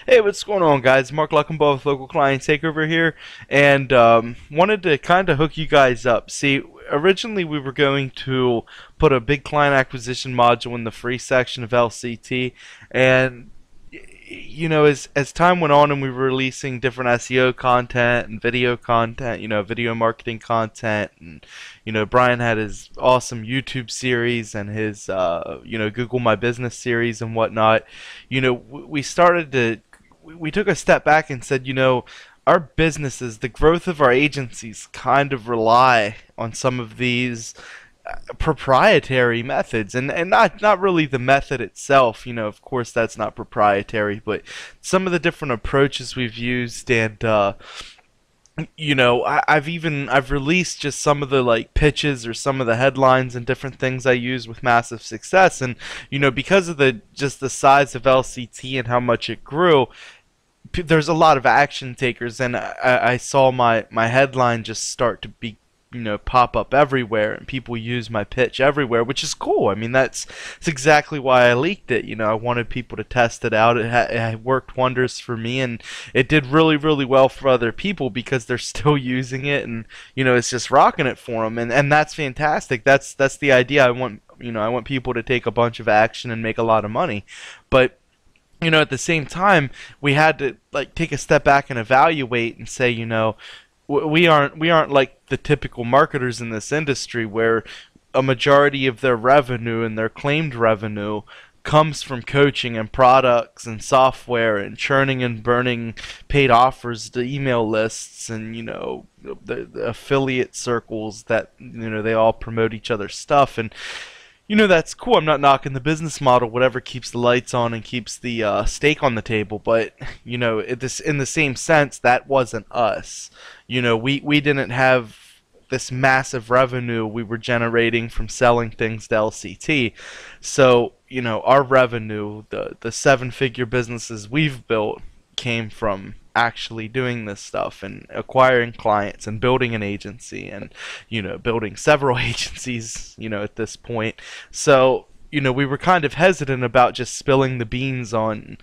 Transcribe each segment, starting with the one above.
Hey, what's going on, guys? Mark Luckenbaugh with Local Client Takeover here, and wanted to kind of hook you guys up. See, originally we were going to put a big client acquisition module in the free section of LCT, and as time went on and we were releasing different SEO content and video content, video marketing content, and Brian had his awesome YouTube series and his Google My Business series and whatnot. We started to we took a step back and said, our businesses, the growth of our agencies kind of rely on some of these proprietary methods, and not really the method itself. Of course that's not proprietary, but some of the different approaches we've used. And I've released just some of the pitches or some of the headlines and different things I use with massive success. And because of the size of LCT and how much it grew, there's a lot of action takers, and I saw my headline just start to be pop up everywhere, and people use my pitch everywhere, which is cool. I mean, that's exactly why I leaked it. I wanted people to test it out. It worked wonders for me, and it did really, really well for other people because they're still using it, and it's just rocking it for them, and that's fantastic. That's the idea. I want people to take a bunch of action and make a lot of money, but at the same time, we had to take a step back and evaluate and say, we aren't like the typical marketers in this industry where a majority of their revenue and their claimed revenue comes from coaching and products and software and churning and burning paid offers to email lists and the affiliate circles that they all promote each other's stuff. And that's cool. I'm not knocking the business model, whatever keeps the lights on and keeps the steak on the table. But, in the same sense, that wasn't us. We didn't have this massive revenue we were generating from selling things to LCT. So, our revenue, the seven-figure businesses we've built, came from actually doing this stuff and acquiring clients and building an agency and building several agencies at this point. So we were kind of hesitant about just spilling the beans on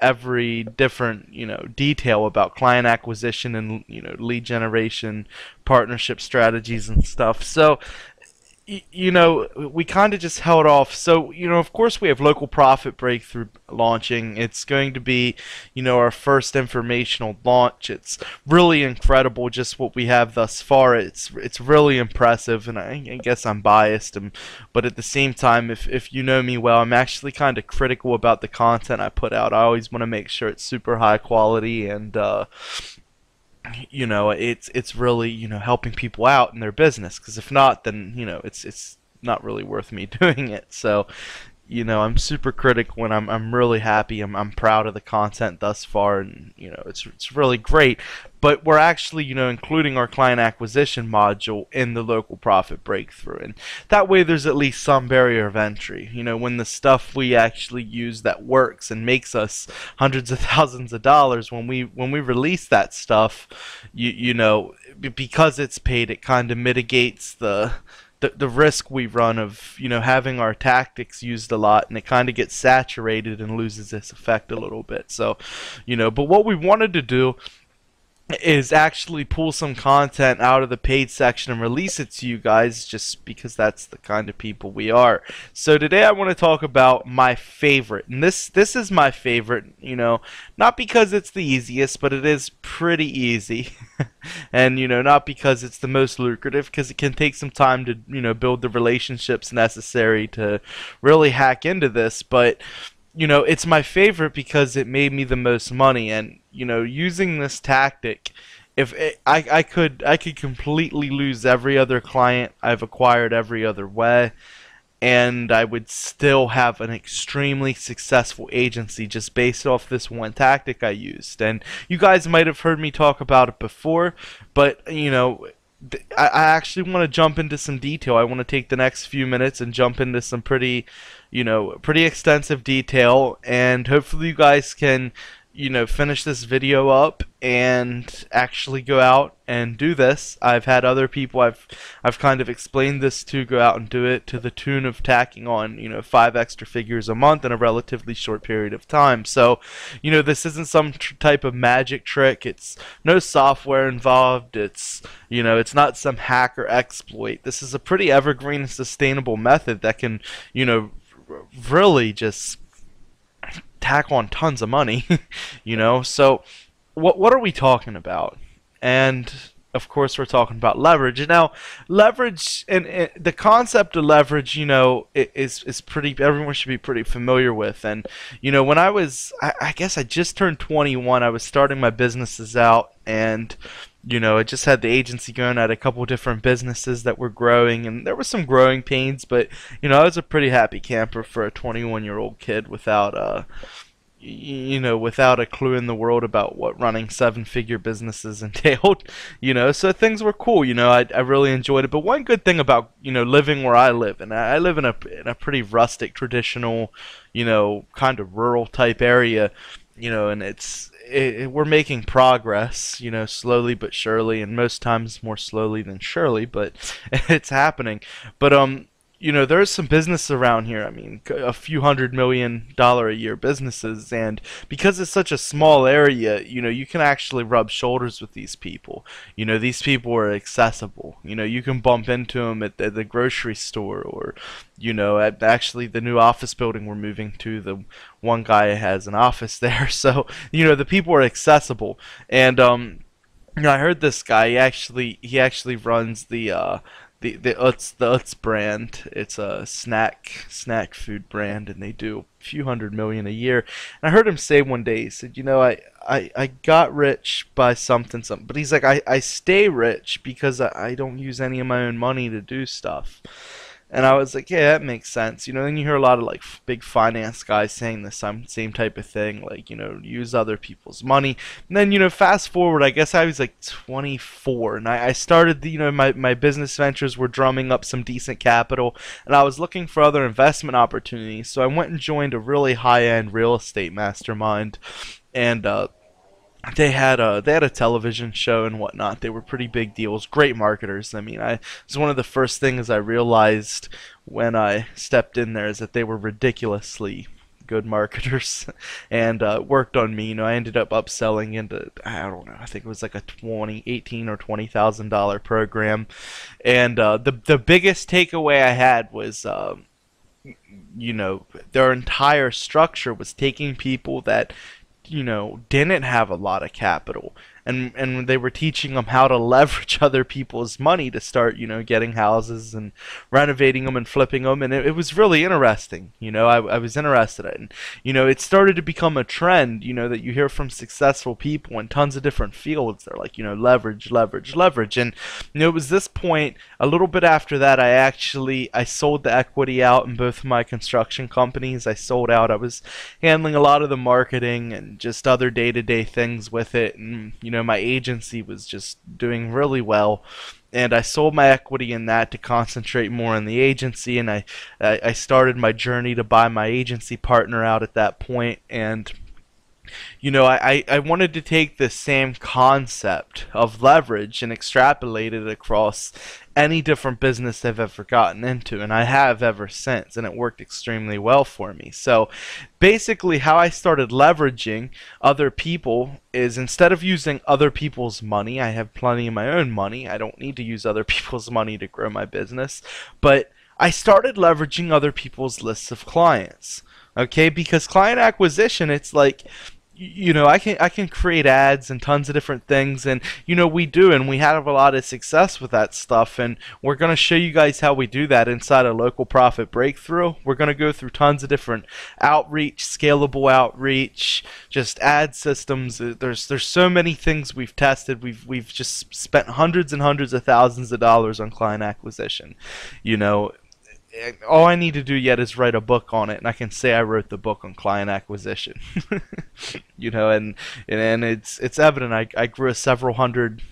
every different detail about client acquisition and lead generation, partnership strategies and stuff. So we kind of just held off. So, of course we have Local Profit Breakthrough launching. It's going to be, our first informational launch. It's really incredible just what we have thus far. It's really impressive, and I guess I'm biased, but at the same time, if you know me well, I'm actually kind of critical about the content I put out. I always want to make sure it's super high quality, and it's really helping people out in their business, because if not, then it's not really worth me doing it. So I'm super critical, and I'm really happy. I'm proud of the content thus far, and it's really great. But we're actually including our client acquisition module in the Local Profit Breakthrough, and that way there's at least some barrier of entry. When the stuff we actually use that works and makes us hundreds of thousands of dollars, when we release that stuff, because it's paid, it kind of mitigates the risk we run of having our tactics used a lot, and it kind of gets saturated and loses its effect a little bit. So but what we wanted to do is actually pull some content out of the paid section and release it to you guys, just because that's the kind of people we are. So today I want to talk about my favorite, and this is my favorite, not because it's the easiest, but it is pretty easy. And not because it's the most lucrative, because it can take some time to build the relationships necessary to really hack into this, but it's my favorite because it made me the most money. And using this tactic, if I could completely lose every other client I've acquired every other way, and I would still have an extremely successful agency just based off this one tactic I used. And you guys might have heard me talk about it before, but I actually want to jump into some detail. I want to take the next few minutes and jump into some pretty extensive detail, and hopefully you guys can finish this video up and actually go out and do this. I've had other people I've kind of explained this to go out and do it to the tune of tacking on, 5 extra figures a month in a relatively short period of time. So, this isn't some type of magic trick. It's no software involved. It's not some hacker exploit. This is a pretty evergreen and sustainable method that can, really just tack on tons of money. So what are we talking about? And of course we're talking about leverage. Now, leverage and the concept of leverage, is pretty, everyone should be pretty familiar with. And when I guess I just turned 21, I was starting my businesses out, and I just had the agency going. I had a couple different businesses that were growing, and there were some growing pains, but I was a pretty happy camper for a 21-year-old kid without without a clue in the world about what running 7-figure businesses entailed. So things were cool. I really enjoyed it. But one good thing about living where I live, and I live in a pretty rustic, traditional, kind of rural type area, and we're making progress, slowly but surely, and most times more slowly than surely, but it's happening. But there's some business around here. I mean, a few $100 million a year businesses, and because it's such a small area, you can actually rub shoulders with these people. These people are accessible. You can bump into them at the grocery store, or at actually the new office building we're moving to. The one guy has an office there, so the people are accessible. And I heard this guy. He actually runs the Utz brand. It's a snack food brand, and they do a few $100 million a year. And I heard him say one day, he said, I got rich by something, but he's like, I stay rich because I don't use any of my own money to do stuff. And I was like, yeah, that makes sense. Then you hear a lot of like big finance guys saying the same type of thing, like, use other people's money. And then, fast forward, I guess I was like 24, and I started, my business ventures were drumming up some decent capital, and I was looking for other investment opportunities. So I went and joined a really high-end real estate mastermind, and they had a television show and whatnot. They were pretty big deals, great marketers. I mean, it was one of the first things I realized when I stepped in there, is that they were ridiculously good marketers, and worked on me. I ended up upselling into, I don't know, I think it was like a $18,000 or $20,000 program, and the biggest takeaway I had was, their entire structure was taking people that didn't have a lot of capital, and they were teaching them how to leverage other people's money to start, getting houses and renovating them and flipping them, and it was really interesting. I was interested in it. It started to become a trend, that you hear from successful people in tons of different fields. They're like, leverage, leverage, leverage, and it was this point, a little bit after that, I sold the equity out in both of my construction companies. I sold out. I was handling a lot of the marketing and just other day-to-day things with it, and my agency was just doing really well, and I sold my equity in that to concentrate more on the agency, and I started my journey to buy my agency partner out at that point. And I wanted to take the same concept of leverage and extrapolate it across any different business I've ever gotten into, and I have ever since, and it worked extremely well for me. So basically how I started leveraging other people is, instead of using other people's money, I have plenty of my own money. I don't need to use other people's money to grow my business, but I started leveraging other people's lists of clients. Okay, because client acquisition, it's like, I can create ads and tons of different things, and we do, and we have a lot of success with that stuff, and we're going to show you guys how we do that inside a Local Profit Breakthrough. We're going to go through tons of different outreach, scalable outreach, just ad systems. There's so many things we've tested. We've just spent hundreds and hundreds of thousands of dollars on client acquisition. all I need to do yet is write a book on it, and I can say I wrote the book on client acquisition. And it's evident. I grew a several hundred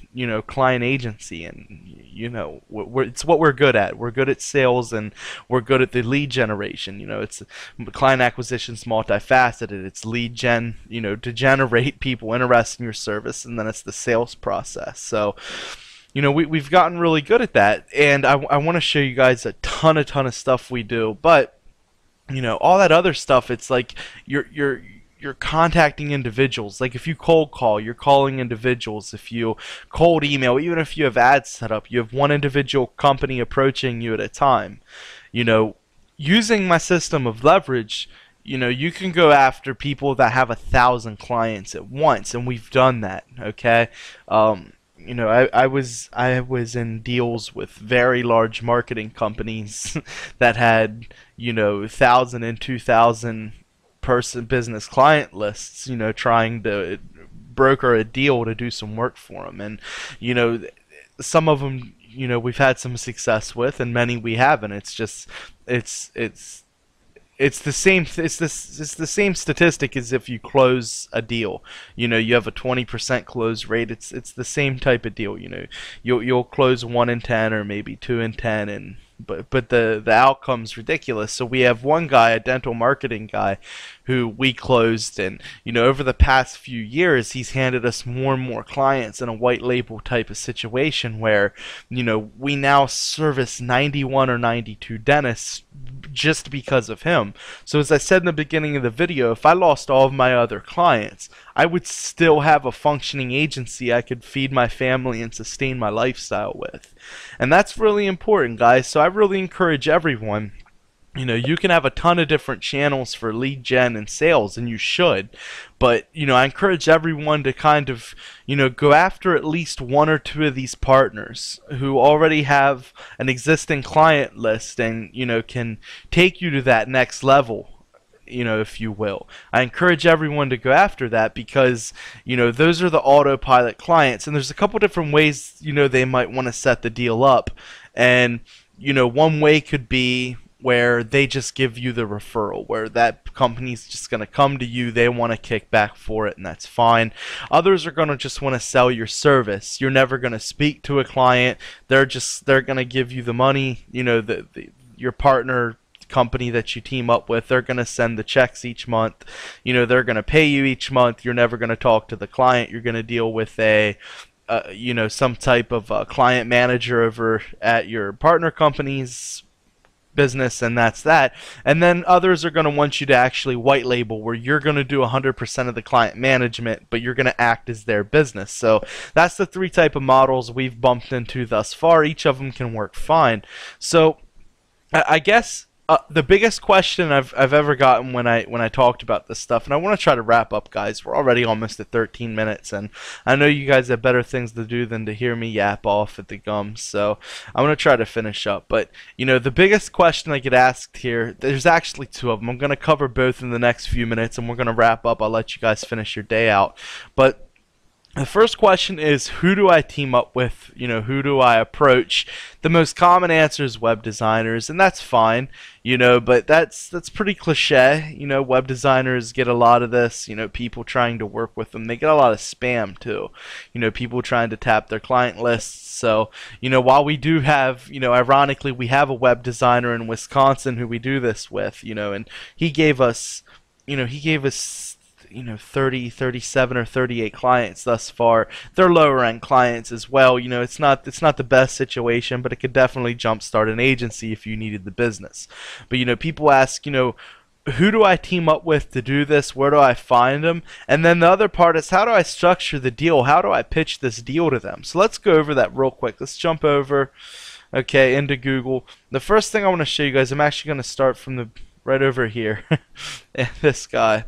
client agency, and it's what we're good at. We're good at sales, and we're good at the lead generation. It's client acquisition's multifaceted. It's lead gen, to generate people interested in your service, and then it's the sales process. So we've gotten really good at that, and I want to show you guys a ton of stuff we do. But all that other stuff, it's like you're contacting individuals. Like if you cold call, you're calling individuals. If you cold email, even if you have ads set up, you have one individual company approaching you at a time. Using my system of leverage, you can go after people that have 1,000 clients at once, and we've done that. Okay. I was in deals with very large marketing companies that had 1,000 and 2,000 person business client lists, trying to broker a deal to do some work for them. And some of them we've had some success with, and many we haven't. It's just it's the same. It's the same statistic as if you close a deal. You have a 20% close rate. It's the same type of deal. You'll close 1 in 10 or maybe 2 in 10, and but the outcome's ridiculous. So we have one guy, a dental marketing guy, who we closed, and over the past few years he's handed us more and more clients in a white label type of situation where we now service 91 or 92 dentists just because of him. So as I said in the beginning of the video, if I lost all of my other clients, I would still have a functioning agency I could feed my family and sustain my lifestyle with. And that's really important, guys. So I really encourage everyone, you can have a ton of different channels for lead gen and sales, and you should. But, I encourage everyone to kind of, go after at least 1 or 2 of these partners who already have an existing client list and, can take you to that next level, if you will. I encourage everyone to go after that because, those are the autopilot clients. And there's a couple different ways, they might want to set the deal up. And, one way could be where they just give you the referral, where that company's just going to come to you, they want to kick back for it, and that's fine. Others are going to just want to sell your service. You're never going to speak to a client. They're going to give you the money. Your partner company that you team up with, they're going to send the checks each month. They're going to pay you each month. You're never going to talk to the client. You're going to deal with some type of client manager over at your partner company's business, and that's that. And then others are going to want you to actually white label, where you're going to do 100% of the client management, but you're going to act as their business. So that's the 3 type of models we've bumped into thus far. Each of them can work fine. So I guess the biggest question I've ever gotten when I talked about this stuff, and I want to try to wrap up, guys. We're already almost at 13 minutes, and I know you guys have better things to do than to hear me yap off at the gums, so I'm going to try to finish up. But, the biggest question I get asked here, there's actually 2 of them. I'm going to cover both in the next few minutes, and we're going to wrap up. I'll let you guys finish your day out. But the first question is, who do I team up with? Who do I approach? The most common answer is web designers, and that's fine, but that's pretty cliche. Web designers get a lot of this, people trying to work with them. They get a lot of spam too, people trying to tap their client lists. So, while we do have, ironically, we have a web designer in Wisconsin who we do this with, and he gave us 30, 37, or 38 clients thus far. They're lower end clients as well. It's not the best situation, but it could definitely jumpstart an agency if you needed the business. But people ask, who do I team up with to do this? Where do I find them? And then the other part is, how do I structure the deal? How do I pitch this deal to them? So let's go over that real quick. Let's jump over, into Google. The first thing I want to show you guys, I'm actually going to start from the right over here. This guy.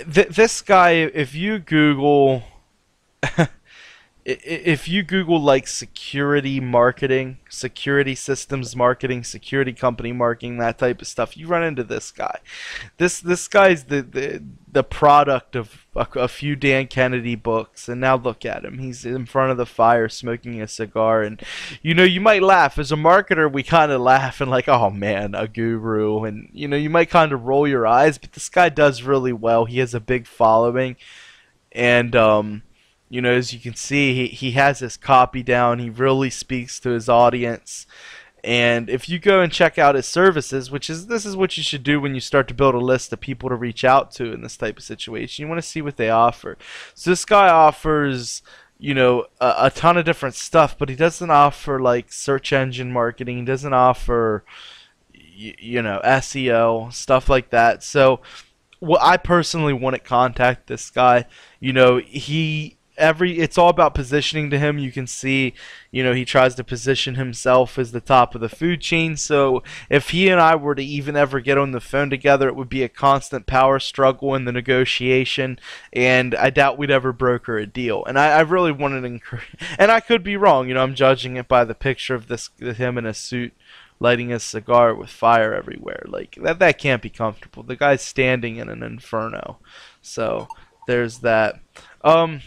This guy, if you Google if you Google like security marketing, security systems marketing, security company marketing, that type of stuff, you run into this guy. This guy's the product of a few Dan Kennedy books, and now look at him. He's in front of the fire smoking a cigar, and you might laugh. As a marketer, we kind of laugh and like, oh man, a guru, and you might kind of roll your eyes, but this guy does really well. He has a big following, and as you can see, he has his copy down. He really speaks to his audience. And if you go and check out his services, this is what you should do when you start to build a list of people to reach out to in this type of situation. You want to see what they offer. So this guy offers, a ton of different stuff, but he doesn't offer like search engine marketing. He doesn't offer, SEO, stuff like that. So, well, I personally wouldn't contact this guy. It's all about positioning to him. You can see, he tries to position himself as the top of the food chain. So if he and I were to even ever get on the phone together, it would be a constant power struggle in the negotiation, and I doubt we'd ever broker a deal. And I really wanted to encourage, and I could be wrong. I'm judging it by the picture of him in a suit lighting a cigar with fire everywhere. Like that can't be comfortable. The guy's standing in an inferno. So there's that. But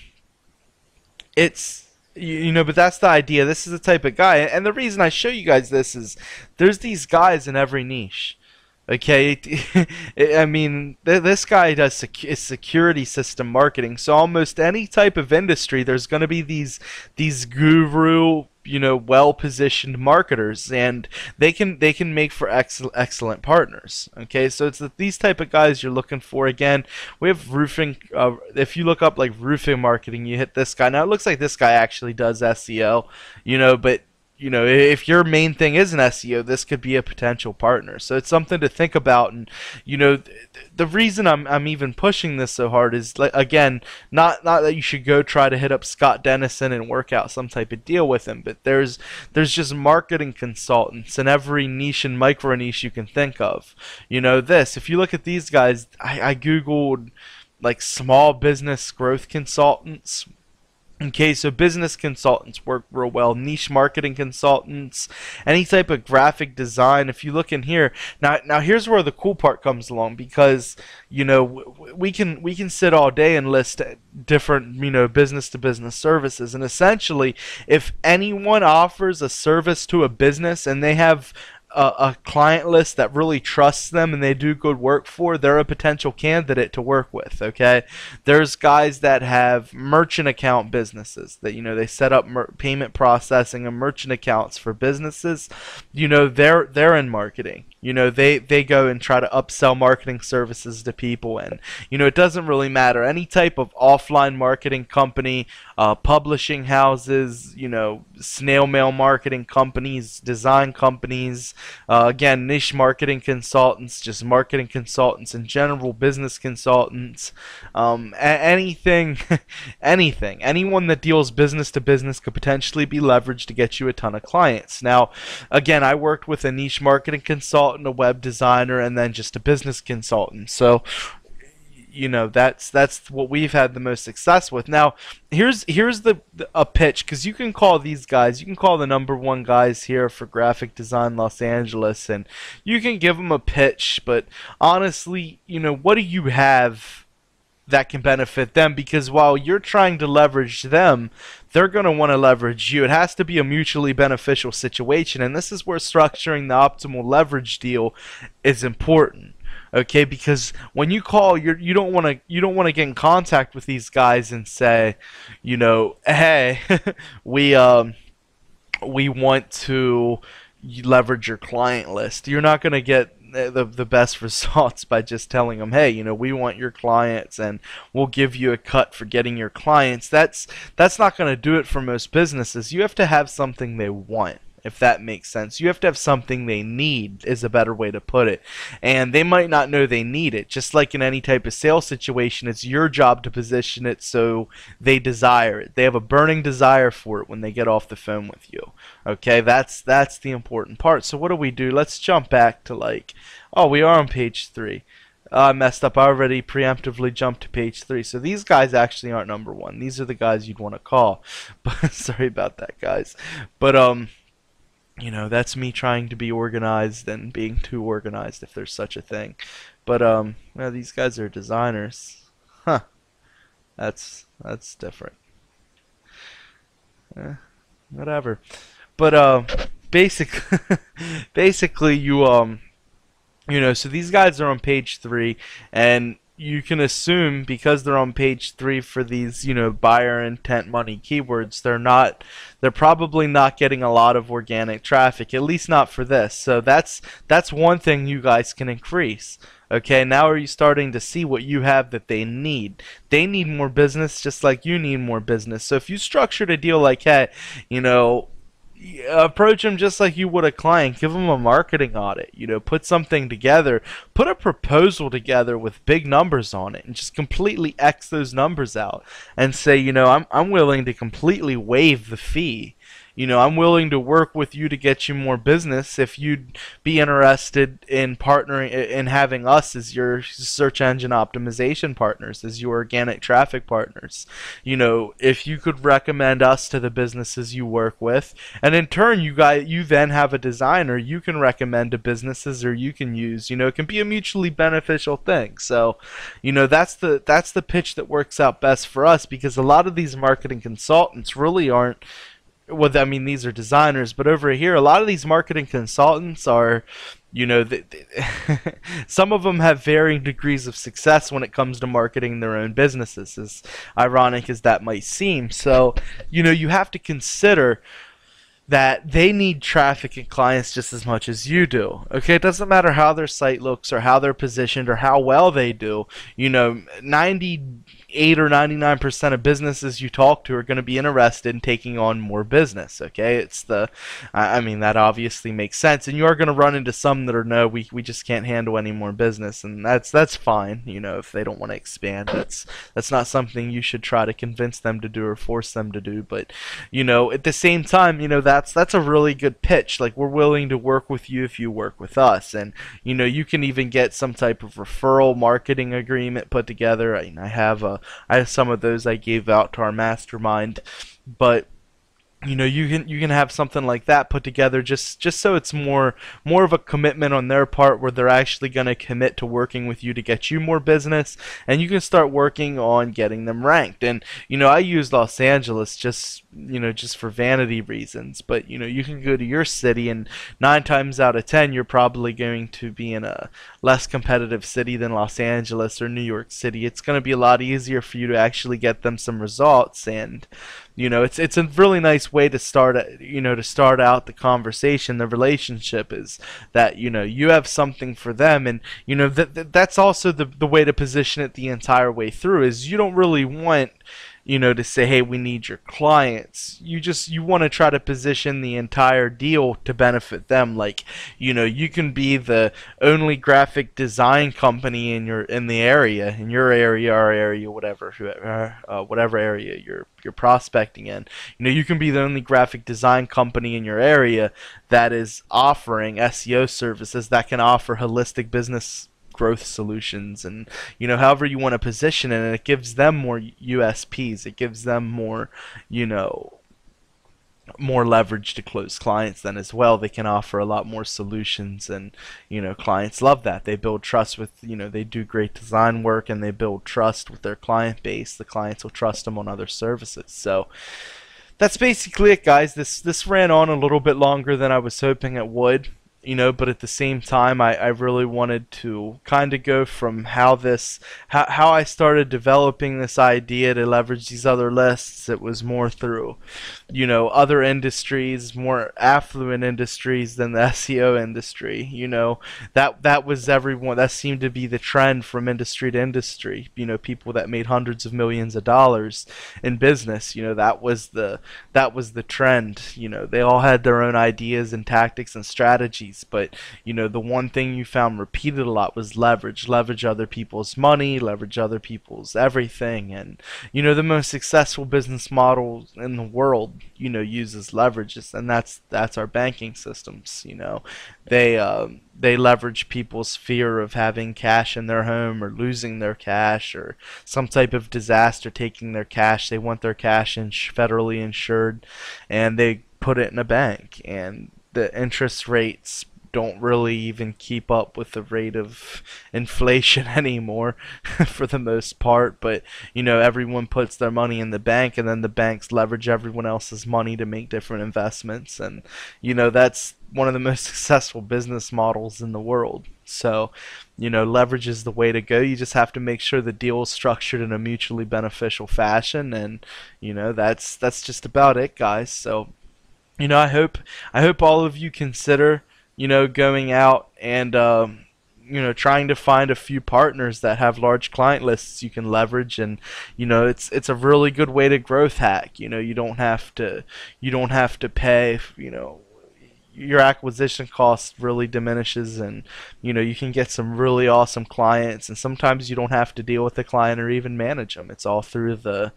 that's the idea. This is the type of guy, and the reason I show you guys this is there's these guys in every niche. Okay, I mean, this guy does security system marketing, so almost any type of industry, there's going to be these guru, well-positioned marketers, and they can make for excellent partners. Okay, so it's these type of guys you're looking for. Again, we have roofing. If you look up like roofing marketing, you hit this guy. Now it looks like this guy actually does SEO, but if your main thing isn't SEO, this could be a potential partner. So it's something to think about. And the reason I'm even pushing this so hard is, like, again, not that you should go try to hit up Scott Dennison and work out some type of deal with him, but there's just marketing consultants in every niche and micro niche you can think of. If you look at these guys, I googled like small business growth consultants. Okay, so business consultants work real well. Niche marketing consultants, any type of graphic design. If you look in here, now here's where the cool part comes along, because we can sit all day and list different business to business services, and essentially, if anyone offers a service to a business and they have a client list that really trusts them and they do good work for, they're a potential candidate to work with. Okay, there's guys that have merchant account businesses that they set up payment processing and merchant accounts for businesses. They're in marketing. They go and try to upsell marketing services to people, and it doesn't really matter. Any type of offline marketing company, publishing houses, snail mail marketing companies, design companies, again, niche marketing consultants, just marketing consultants in general, business consultants, anything, anyone that deals business to business could potentially be leveraged to get you a ton of clients. Now, again, I worked with a niche marketing consultant, a web designer, and then just a business consultant. So that's what we've had the most success with. Now here's a pitch, because you can call these guys, you can call the #1 guys here for graphic design Los Angeles, and you can give them a pitch, but honestly, what do you have that can benefit them? Because while you're trying to leverage them, they're going to want to leverage you. It has to be a mutually beneficial situation, and this is where structuring the optimal leverage deal is important. Okay, because when you call, you don't want to get in contact with these guys and say, hey, we want to leverage your client list. You're not going to get the best results by just telling them, hey, we want your clients and we'll give you a cut for getting your clients. That's not going to do it for most businesses. You have to have something they want, if that makes sense. You have to have something they need, is a better way to put it. And they might not know they need it. Just like in any type of sales situation, it's your job to position it so they desire it. They have a burning desire for it when they get off the phone with you. Okay, that's the important part. So what do? Let's jump back to we are on page 3. I messed up. I already preemptively jumped to page 3. So these guys actually aren't number 1. These are the guys you'd want to call. But sorry about that, guys. But that's me trying to be organized and being too organized, if there's such a thing. But well, these guys are designers. Huh. That's different. Whatever. But basic basically so these guys are on page 3, and you can assume because they're on page 3 for these, buyer intent money keywords, they're probably not getting a lot of organic traffic, at least not for this. So that's one thing you guys can increase. Okay, now are you starting to see what you have that they need? They need more business just like you need more business. So if you structured a deal like, hey, approach them just like you would a client. Give them a marketing audit. Put something together. Put a proposal together with big numbers on it, and just completely X those numbers out, and say, I'm willing to completely waive the fee. I'm willing to work with you to get you more business if you'd be interested in partnering, in having us as your search engine optimization partners, as your organic traffic partners. If you could recommend us to the businesses you work with, and in turn you then have a designer you can recommend to businesses, or you can use. It can be a mutually beneficial thing. So, that's the pitch that works out best for us, because a lot of these marketing consultants really aren't. Well, I mean, these are designers, but over here, a lot of these marketing consultants are, some of them have varying degrees of success when it comes to marketing their own businesses, as ironic as that might seem. So, you have to consider that they need traffic and clients just as much as you do. Okay, it doesn't matter how their site looks or how they're positioned or how well they do. 98 or 99% of businesses you talk to are going to be interested in taking on more business. Okay, I mean, that obviously makes sense, and you are going to run into some that are, no, we just can't handle any more business, and that's fine. If they don't want to expand, that's not something you should try to convince them to do or force them to do. But at the same time, that's a really good pitch. Like, we're willing to work with you if you work with us, and you can even get some type of referral marketing agreement put together. I have some of those I gave out to our mastermind, but you can have something like that put together, just so it's more of a commitment on their part, where they're actually going to commit to working with you to get you more business, and you can start working on getting them ranked. And I use Los Angeles just for vanity reasons, but you can go to your city, and 9 times out of 10 you're probably going to be in a less competitive city than Los Angeles or New York City. It's going to be a lot easier for you to actually get them some results, and it's a really nice way to start out the conversation, the relationship, is that you have something for them, and that's also the way to position it the entire way through. Is you don't really want to say, hey, we need your clients. You want to try to position the entire deal to benefit them. Like, you can be the only graphic design company in your area, our area, whatever area you're prospecting in. You can be the only graphic design company in your area that is offering SEO services that can offer holistic business growth solutions, and however you want to position it, and it gives them more USPs. It gives them more more leverage to close clients. Then as well, they can offer a lot more solutions, and clients love that. They build trust with they do great design work, and they build trust with their client base. The clients will trust them on other services. So that's basically it, guys. This ran on a little bit longer than I was hoping it would. But at the same time, I really wanted to kind of go from how I started developing this idea to leverage these other lists. It was more through, other industries, more affluent industries than the SEO industry. That was everyone. That seemed to be the trend from industry to industry. People that made hundreds of millions of dollars in business. That was the trend. They all had their own ideas and tactics and strategies. these, but the one thing you found repeated a lot was leverage other people's money, leverage other people's everything. And the most successful business model in the world uses leverages, and that's our banking systems. They leverage people's fear of having cash in their home or losing their cash or some type of disaster taking their cash. They want their cash federally insured, and they put it in a bank, and the interest rates don't really even keep up with the rate of inflation anymore for the most part. But everyone puts their money in the bank, and then the banks leverage everyone else's money to make different investments. And that's one of the most successful business models in the world. So leverage is the way to go. You just have to make sure the deal is structured in a mutually beneficial fashion. And that's just about it, guys. So I hope all of you consider going out and trying to find a few partners that have large client lists you can leverage. And it's a really good way to growth hack. You don't have to pay. Your acquisition cost really diminishes, and you can get some really awesome clients, and sometimes you don't have to deal with the client or even manage them. It's all through the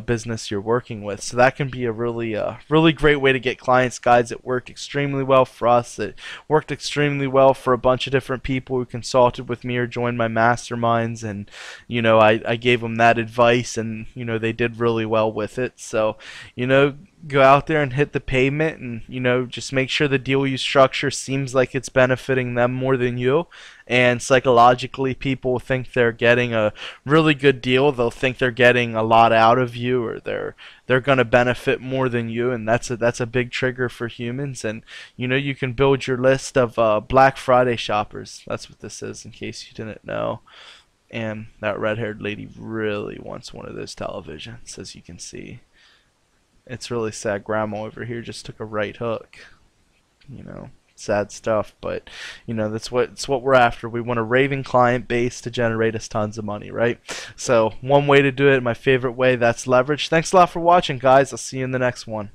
business you're working with. So that can be a really great way to get clients, guys. It worked extremely well for us. It worked extremely well for a bunch of different people who consulted with me or joined my masterminds, and I gave them that advice, and they did really well with it. So go out there and hit the pavement, and just make sure the deal you structure seems like it's benefiting them more than you. And psychologically, people think they're getting a really good deal. They'll think they're getting a lot out of you, or they're going to benefit more than you, and that's a big trigger for humans. And you can build your list of Black Friday shoppers. That's what this is, in case you didn't know. And that red-haired lady really wants one of those televisions, as you can see. It's really sad. Grandma over here just took a right hook. Sad stuff, but that's what we're after. We want a raving client base to generate us tons of money, right? So one way to do it, my favorite way, that's leverage. Thanks a lot for watching, guys. I'll see you in the next one.